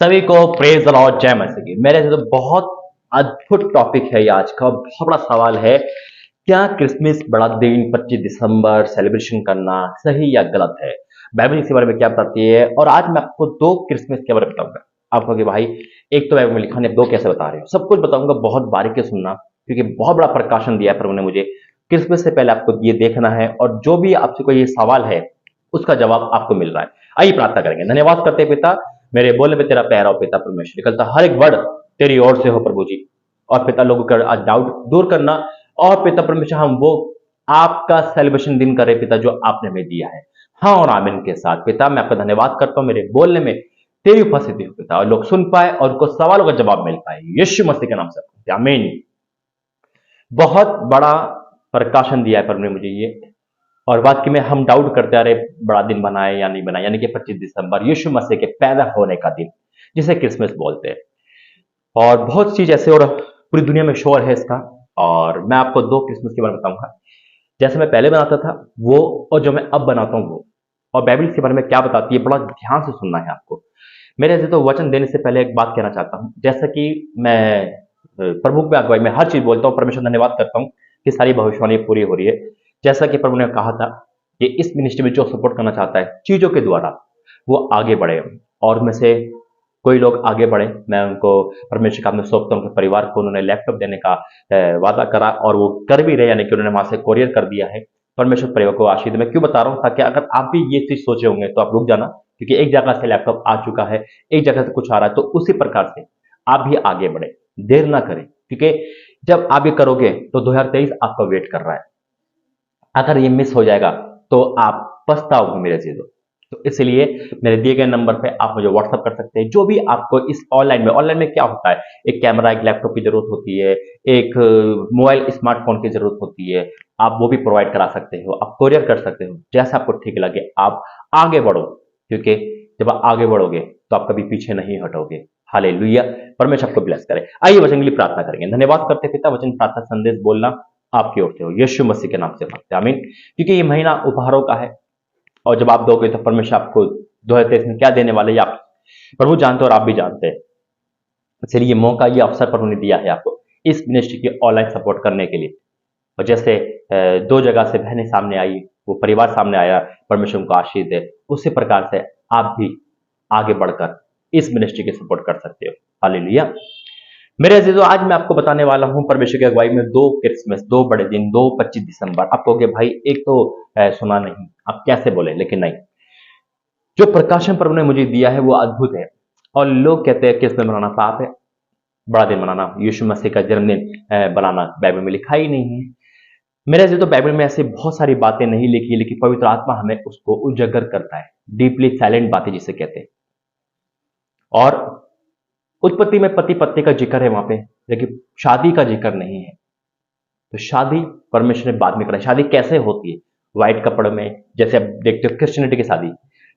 सभी को praise the Lord, जय मसीह की। मेरे से तो बहुत अद्भुत टॉपिक है ये आज का। बहुत बड़ा सवाल है, क्या क्रिसमस बड़ा दिन 25 दिसंबर सेलिब्रेशन करना सही या गलत है? बाइबल इसके बारे में क्या बताती है? और आज मैं आपको दो क्रिसमस के बारे में बताऊंगा। आप कहोगे भाई एक तो बाइबल में लिखा है, दो कैसे बता रहे हो? सब कुछ बताऊंगा, बहुत बारीकी से सुनना, क्योंकि बहुत बड़ा प्रकाशन दिया है प्रभु ने मुझे। क्रिसमस से पहले आपको ये देखना है, और जो भी आपसे कोई ये सवाल है उसका जवाब आपको मिल रहा है। आइए प्रार्थना करेंगे। धन्यवाद करते हैं पिता, मेरे बोलने पे तेरा प्यारा हो पिता परमेश्वर, निकलता हर एक वर्ड तेरी ओर से हो प्रभु जी। और पिता लोगों का आज डाउट दूर करना, और पिता परमेश्वर हम वो आपका सेलिब्रेशन दिन करें पिता जो आपने हमें दिया है। हाँ और आमीन के साथ पिता मैं आपका धन्यवाद करता हूँ, मेरे बोलने में तेरी उपस्थिति हो पिता, और लोग सुन पाए और उनको सवालों का जवाब मिल पाए, यीशु मसीह के नाम से आमीन। बहुत बड़ा प्रकाशन दिया है प्रभु ने मुझे ये, और वाकई में हम डाउट करते आ रहे बड़ा दिन बनाए या नहीं बनाए, यानी कि 25 दिसंबर यीशु मसीह के पैदा होने का दिन, जिसे क्रिसमस बोलते हैं। और बहुत चीज ऐसे, और पूरी दुनिया में शोर है इसका। और मैं आपको दो क्रिसमस के बारे में बताऊंगा, जैसे मैं पहले बनाता था वो, और जो मैं अब बनाता हूँ वो। और बाइबल इसके बारे में क्या बताती है, बड़ा ध्यान से सुनना है आपको। मेरे ऐसे तो वचन देने से पहले एक बात कहना चाहता हूँ। जैसा कि मैं प्रभु की अगुवाई में हर चीज बोलता हूँ, परमेश्वर धन्यवाद करता हूँ कि सारी भविष्यवाणी पूरी हो रही है। जैसा कि प्रभु ने कहा था कि इस मिनिस्ट्री में जो सपोर्ट करना चाहता है चीजों के द्वारा, वो आगे बढ़े। और में से कोई लोग आगे बढ़े, मैं उनको परमेश्वर का में सौंपता हूँ। उनके परिवार को उन्होंने लैपटॉप देने का वादा करा, और वो कर भी रहे, यानी कि उन्होंने वहां से कोरियर कर दिया है। परमेश्वर परिवार को आशीष दे। मैं क्यों बता रहा हूँ, ताकि अगर आप भी ये चीज सोचे होंगे तो आप रुक जाना, क्योंकि एक जगह से लैपटॉप आ चुका है, एक जगह से कुछ आ रहा है, तो उसी प्रकार से आप भी आगे बढ़े, देर ना करें, क्योंकि जब आप ये करोगे तो 2023 आपका वेट कर रहा है। अगर ये मिस हो जाएगा तो आप पछताओगे मेरे चीजों। तो इसलिए मेरे दिए गए नंबर पे आप मुझे व्हाट्सअप कर सकते हैं, जो भी आपको इस ऑनलाइन में क्या होता है, एक कैमरा, एक लैपटॉप की जरूरत होती है, एक मोबाइल स्मार्टफोन की जरूरत होती है। आप वो भी प्रोवाइड करा सकते हो, आप कोरियर कर सकते हो, जैसा आपको ठीक लगे आप आगे बढ़ो, क्योंकि जब आप आगे बढ़ोगे तो आप कभी पीछे नहीं हटोगे। हालेलुया। परमेश्वर आपको ब्लेस करे। आइए वचन के लिए प्रार्थना करेंगे। धन्यवाद करते हैं पिता, वचन प्रार्थना संदेश बोलना आपकी ओर से हो, यीशु मसीह के नाम से मांगते हैं, आमीन। क्योंकि ये महीना उपहारों का है, और जब आप दोगे तो परमेश्वर आपको 2023 में क्या देने वाले, आप प्रभु जानते हो और आप भी जानते हैं। इसलिए ये मौका, ये अवसर प्रभु ने दिया है आपको इस मिनिस्ट्री की ऑनलाइन सपोर्ट करने के लिए। और जैसे दो जगह से बहनें सामने आई, वो परिवार सामने आया, परमेश्वर को आशीष दे, उसी प्रकार से आप भी आगे बढ़कर इस मिनिस्ट्री की सपोर्ट कर सकते हो। हालेलुया। मेरे अजीजों, आज मैं आपको बताने वाला हूं परमेश्वर की अगुवाई में दो क्रिसमस, दो बड़े दिन, दो 25 दिसंबर। आप कहोगे भाई एक तो सुना नहीं, आप कैसे बोले? लेकिन नहीं, जो प्रकाशन प्रभु ने मुझे दिया है वो अद्भुत है। और लोग कहते हैं क्रिसमस मनाना पाप है, बड़ा दिन मनाना, यीशु मसीह का जन्मदिन बनाना बाइबल में लिखा ही नहीं है। मेरे अजीजों, तो बाइबल में ऐसी बहुत सारी बातें नहीं लिखी, लेकिन पवित्र आत्मा हमें उसको उजागर करता है, डीपली साइलेंट बातें जिसे कहते हैं। और उत्पत्ति में पति पत्नी का जिक्र है वहां पे, लेकिन शादी का जिक्र नहीं है। तो शादी परमेश्वर ने बाद में करा। शादी कैसे होती है? व्हाइट कपड़े में, जैसे आप देखते हो क्रिश्चियनिटी की शादी।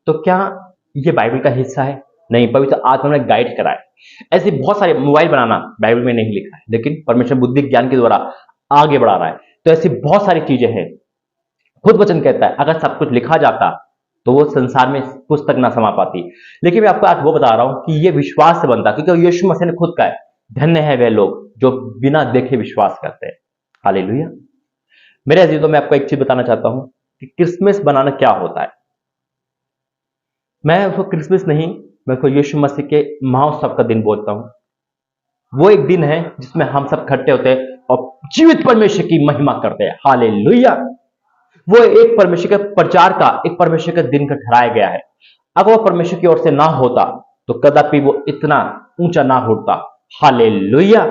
तो क्या ये बाइबल का हिस्सा है? नहीं, पवित्र आत्मा ने गाइड करा है। ऐसे बहुत सारे, मोबाइल बनाना बाइबल में नहीं लिखा है, लेकिन परमेश्वर बुद्धि ज्ञान के द्वारा आगे बढ़ा रहा है। तो ऐसी बहुत सारी चीजें हैं। खुद वचन कहता है अगर सब कुछ लिखा जाता तो वो संसार में पुस्तक ना समा पाती। लेकिन मैं आपको आज वो बता रहा हूं कि ये विश्वास से बनता, क्योंकि यीशु मसीह ने खुद कहा है, धन्य है वे लोग जो बिना देखे विश्वास करते हैं। हालेलुया। मेरे अजीजों, मैं आपको एक चीज बताना चाहता हूं कि क्रिसमस बनाना क्या होता है। मैं उसको क्रिसमस नहीं, मैं उसको यीशु मसीह के महोत्सव का दिन बोलता हूं। वो एक दिन है जिसमें हम सब इकट्ठे होते हैं और जीवित परमेश्वर की महिमा करते हैं। हालेलुया। वो एक परमेश्वर के प्रचार का, एक परमेश्वर के दिन का ठहराया गया है। अगर वो परमेश्वर की ओर से ना होता तो कदापि वो इतना ऊंचा ना उठता। हालेलुया।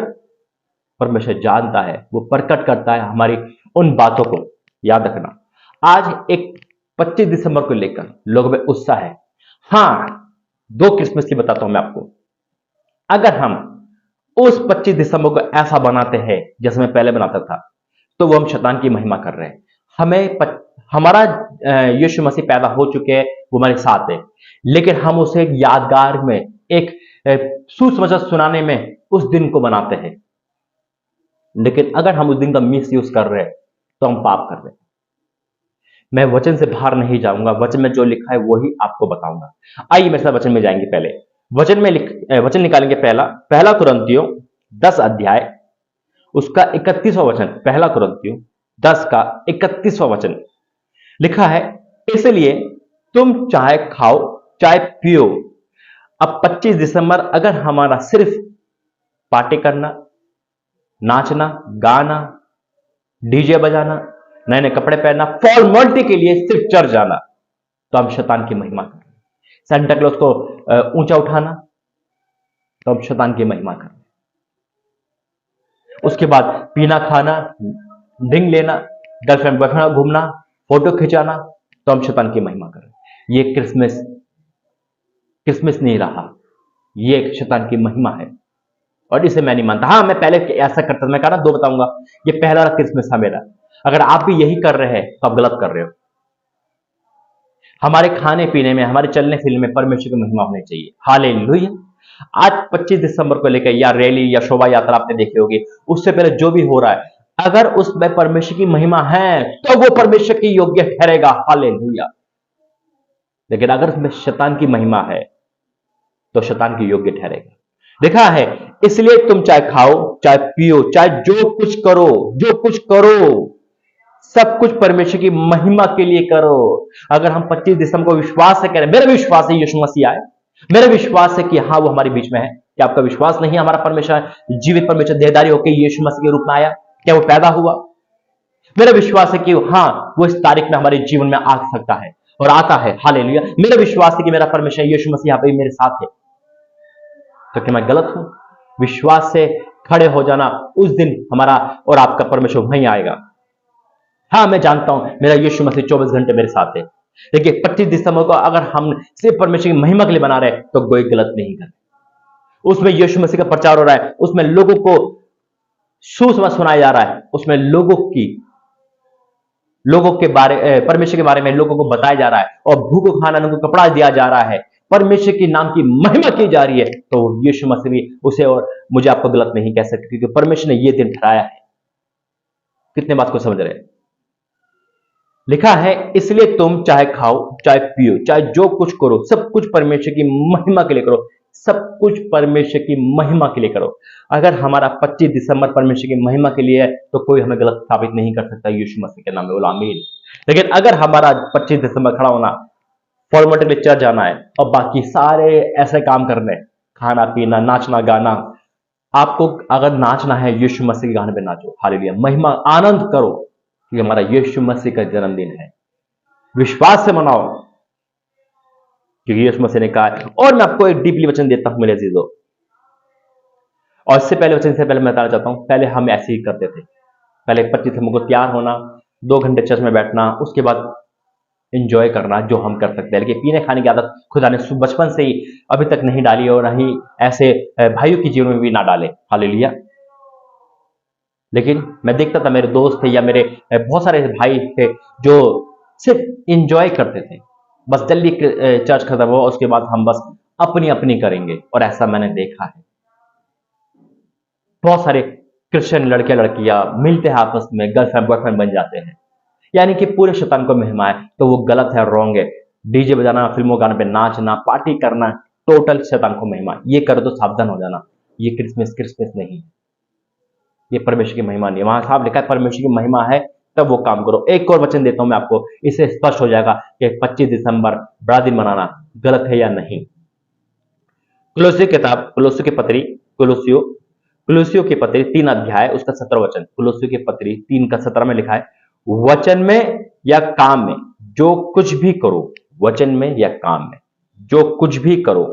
परमेश्वर जानता है, वो प्रकट करता है हमारी उन बातों को। याद रखना, आज एक 25 दिसंबर को लेकर लोगों में उत्साह है। हाँ, दो क्रिसमस की बताता हूं मैं आपको। अगर हम उस 25 दिसंबर को ऐसा बनाते हैं जैसे मैं पहले बनाता था, तो वो हम शैतान की महिमा कर रहे हैं। हमारा यीशु मसीह पैदा हो चुके हैं, वो हमारे साथ है, लेकिन हम उसे एक यादगार में, एक सुसमाचार सुनाने में उस दिन को बनाते हैं। लेकिन अगर हम उस दिन का मिस यूज कर रहे हैं तो हम पाप कर रहे हैं। मैं वचन से बाहर नहीं जाऊंगा, वचन में जो लिखा है वही आपको बताऊंगा। आइए मेरे साथ वचन में जाएंगे। पहले वचन निकालेंगे। पहला पहला कुरिन्थियों 10 अध्याय उसका 31वां वचन, पहला कुरिन्थियों 10 का 31वां वचन लिखा है, इसलिए तुम चाहे खाओ चाहे पियो। अब 25 दिसंबर अगर हमारा सिर्फ पार्टी करना, नाचना, गाना, डीजे बजाना, नए नए कपड़े पहनना, फॉर्मलिटी के लिए सिर्फ चर्च जाना, तो हम शैतान की महिमा कर रहे हैं। सेंटा क्लॉज को ऊंचा उठाना, तो हम शैतान की महिमा कर रहे हैं। उसके बाद पीना खाना, ड्रिंक लेना, गर्लफ्रेंड बॉयफ्रेंड घूमना, फोटो खिंचाना, तो हम शैतान की महिमा कर रहे हैं। ये क्रिसमस नहीं रहा, ये एक शैतान की महिमा है और इसे मैं नहीं मानता। हाँ, मैं पहले ऐसा करता था, मैं कहा ना, दो बताऊंगा। ये पहला क्रिसमस था मेरा। अगर आप भी यही कर रहे हैं तो आप गलत कर रहे हो। हमारे खाने पीने में, हमारे चलने फिरने में परमेश्वर की महिमा होनी चाहिए। हालेलुया। आज 25 दिसंबर को लेकर या रैली या शोभा यात्रा आपने देखी होगी, उससे पहले जो भी हो रहा है, अगर उसमें परमेश्वर की महिमा है तो वो परमेश्वर की योग्य ठहरेगा। हालेलुया। लेकिन अगर उसमें शैतान की महिमा है तो शैतान की योग्य ठहरेगा। लिखा है, इसलिए तुम चाहे खाओ चाहे पियो, चाहे जो कुछ करो, सब कुछ परमेश्वर की महिमा के लिए करो। अगर हम 25 दिसंबर को विश्वास से करें, मेरा विश्वास है यीशु मसीह आए, मेरा विश्वास है कि हाँ वो हमारे बीच में है। क्या आपका विश्वास नहीं है? हमारा परमेश्वर, जीवित परमेश्वर देहधारी होकर यीशु मसीह के रूप में आया, क्या वो पैदा हुआ? मेरा विश्वास है कि हाँ वो इस तारीख में हमारे जीवन में आ सकता है और आता है। हालेलुया। मेरा विश्वास है कि मेरा परमेश्वर यीशु मसीह यहाँ पे मेरे साथ है। तो क्या मैं गलत हूं? विश्वास से खड़े हो जाना, उस दिन हमारा और आपका परमेश्वर वहीं आएगा। हाँ, मैं जानता हूं मेरा यीशु मसीह 24 घंटे मेरे साथ है। देखिए 25 दिसंबर को अगर हम सिर्फ परमेश्वर की महिमा के लिए बना रहे तो कोई गलत नहीं कर। उसमें यीशु मसीह का प्रचार हो रहा है, उसमें लोगों को सुसमाचार सुनाया जा रहा है, उसमें लोगों के बारे, परमेश्वर के बारे में लोगों को बताया जा रहा है, और भूखों को खाना, उनको कपड़ा दिया जा रहा है, परमेश्वर के नाम की महिमा की जा रही है, तो यीशु मसीह भी उसे और मुझे आपको गलत नहीं कह सकते, क्योंकि परमेश्वर ने यह दिन ठहराया है। कितने बात को समझ रहे हैं? लिखा है, इसलिए तुम चाहे खाओ चाहे पियो, चाहे जो कुछ करो, सब कुछ परमेश्वर की महिमा के लिए करो। सब कुछ परमेश्वर की महिमा के लिए करो। अगर हमारा 25 दिसंबर परमेश्वर की महिमा के लिए है तो कोई हमें गलत साबित नहीं कर सकता। यीशु मसीह के नाम में बोलो आमीन। लेकिन अगर हमारा 25 दिसंबर खड़ा होना, फॉर्मेट के लिए चर्च जाना है और बाकी सारे ऐसे काम करने, खाना पीना, नाचना गाना, आपको अगर नाचना है यीशु मसीह के गाने पे नाचो, हालेलुया, महिमा आनंद करो कि हमारा यीशु मसीह का जन्मदिन है। विश्वास से मनाओ, क्योंकि यीशु मसीह ने कहा है। और मैं आपको एक डीपली वचन देता हूं मेरे अजीजों, और इससे पहले वचन से पहले मैं बताना चाहता हूं, पहले हम ऐसे ही करते थे। पहले 25 दिसंबर को तैयार होना, 2 घंटे चर्च में बैठना, उसके बाद एंजॉय करना, जो हम कर सकते हैं। लेकिन पीने खाने की आदत खुदा ने बचपन से ही अभी तक नहीं डाली, और नहीं ऐसे भाइयों के जीवन में भी ना डाले। हालेलुया। लेकिन मैं देखता था मेरे दोस्त थे या मेरे बहुत सारे भाई थे जो सिर्फ एंजॉय करते थे, बस जल्दी चर्च खत्म हुआ उसके बाद हम बस अपनी अपनी करेंगे। और ऐसा मैंने देखा है, बहुत सारे क्रिश्चियन लड़के लड़कियां मिलते हैं आपस में, गर्लफ्रेंड बॉयफ्रेंड बन जाते हैं, यानी कि पूरे शैतान को महिमा है। तो वो गलत है, रॉन्ग है। डीजे बजाना, फिल्मों गाने पे नाचना, पार्टी करना, टोटल शैतान को महिमा। ये करो तो सावधान हो जाना, ये क्रिसमस नहीं, ये परमेश्वर की महिमा नहीं है। वहां साहब लिखा है परमेश्वर की महिमा है तब वो काम करो। एक और वचन देता हूं मैं आपको, इससे स्पष्ट हो जाएगा कि 25 दिसंबर बड़ा दिन मनाना गलत है या नहीं। कुलोसियों किताब, कुलोसियों की पत्री, कुलोसियों की पत्री 3 अध्याय उसका 17 वचन, कुलोसियों की पत्री 3 का 17 में लिखा है, वचन में या काम में जो कुछ भी करो, वचन में या काम में जो कुछ भी करो,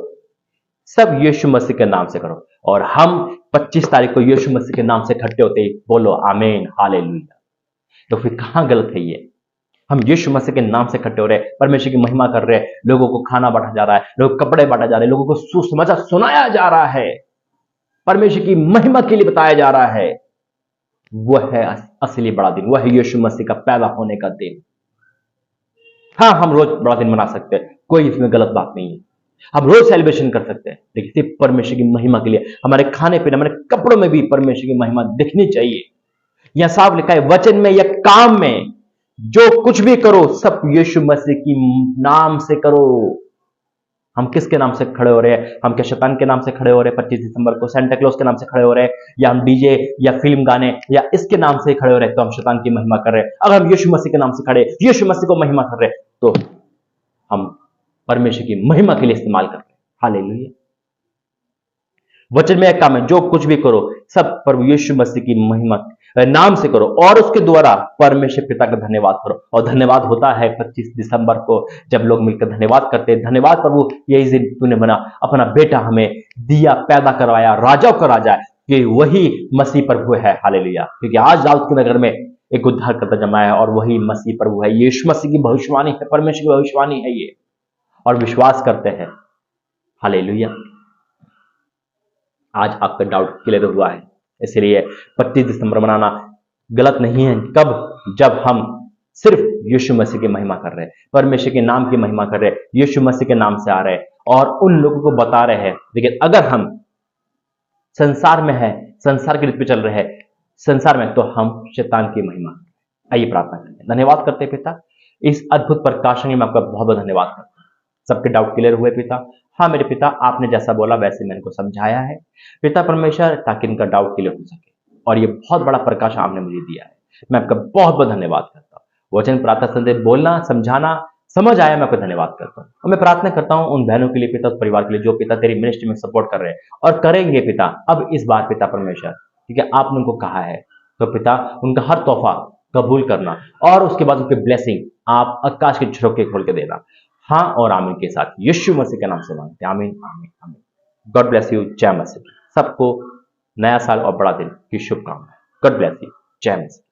सब यीशु मसीह के नाम से करो। और हम 25 तारीख को यीशु मसीह के नाम से इकट्ठे होते ही बोलो आमीन, हालेलुया। तो फिर कहां गलत है ये? हम यीशु मसीह के नाम से इकट्ठे हो रहे हैं, परमेश्वर की महिमा कर रहे हैं, लोगों को खाना बांटा जा रहा है, लोग कपड़े बांटा जा रहे हैं, लोगों को सुसमाचार सुनाया जा रहा है, परमेश्वर की महिमा के लिए बताया जा रहा है। वह है असली बड़ा दिन, वह है यीशु मसीह का पैदा होने का दिन। हाँ, हम रोज बड़ा दिन मना सकते हैं, कोई इसमें गलत बात नहीं है। हम रोज सेलिब्रेशन कर सकते हैं, लेकिन सिर्फ परमेश्वर की महिमा के लिए। हमारे खाने पीने, हमारे कपड़ों में भी परमेश्वर की महिमा दिखनी चाहिए। यह साफ लिखा है, वचन में या काम में जो कुछ भी करो, सब यीशु मसीह की नाम से करो। हम किसके नाम से खड़े हो रहे हैं? हम क्या शैतान के नाम से खड़े हो रहे हैं 25 दिसंबर को? सेंटा क्लॉज के नाम से खड़े हो रहे हैं, या हम डीजे या फिल्म गाने या इसके नाम से खड़े हो रहे हैं? तो हम शैतान की महिमा कर रहे हैं। अगर हम यीशु मसीह के नाम से खड़े, यीशु मसीह को महिमा कर रहे हैं, तो हम परमेश्वर की महिमा के लिए इस्तेमाल कर रहे हैं। हालेलुया। वचन में एक काम है, जो कुछ भी करो सब प्रभु यीशु मसीह की महिमा नाम से करो और उसके द्वारा परमेश्वर पिता का धन्यवाद करो। और धन्यवाद होता है 25 दिसंबर को, जब लोग मिलकर धन्यवाद करते हैं, धन्यवाद प्रभु यही दिन तूने बना अपना बेटा हमें दिया, पैदा करवाया, राजाओं का राजा है, कि वही मसीह प्रभु है। हालेलुया। क्योंकि आज दाऊद के नगर में एक उद्धारकर्ता जमा है और वही मसीह प्रभु है। यीशु मसीह की भविष्यवाणी है, परमेश्वर की भविष्यवाणी है ये, और विश्वास करते हैं। हालेलुया। आज आपका डाउट क्लियर हुआ है, इसलिए 25 दिसंबर मनाना गलत नहीं है। कब? जब हम सिर्फ यीशु मसीह की महिमा कर रहे हैं, परमेश्वर के नाम की महिमा कर रहे हैं, यीशु मसीह के नाम से आ रहे हैं और उन लोगों को बता रहे हैं। लेकिन अगर हम संसार में है, संसार के रीत पे चल रहे हैं संसार में, तो हम शैतान की महिमा। आइए प्रार्थना करते हैं। धन्यवाद करते हैं पिता, इस अद्भुत प्रकाशन में आपका बहुत बहुत धन्यवाद करता हूं। सबके डाउट क्लियर हुए पिता? हाँ मेरे पिता, आपने जैसा बोला वैसे मैंने को समझाया है पिता परमेश्वर, ताकि इनका डाउट क्लियर हो सके। और ये बहुत बड़ा प्रकाश आपने मुझे दिया है, मैं आपका बहुत बहुत धन्यवाद करता हूँ। वचन प्रार्थना संदेश बोलना, समझाना समझ आया, मैं आपका धन्यवाद करता हूँ। और मैं प्रार्थना करता हूँ उन बहनों के लिए पिता, उस परिवार के लिए जो पिता तेरी मिनिस्ट्री में सपोर्ट कर रहे हैं और करेंगे पिता। अब इस बार पिता परमेश्वर, क्योंकि आपने उनको कहा है, तो पिता उनका हर तोहफा कबूल करना और उसके बाद उनके ब्लेसिंग आप आकाश के झरोखे खोल के देना। हाँ और आमीन के साथ यीशु मसीह के नाम से मांगते हैं, आमीन आमीन आमीन। God bless you. जय मसीह। सबको नया साल और बड़ा दिन की शुभकामनाएं। God bless you. जय मसीह।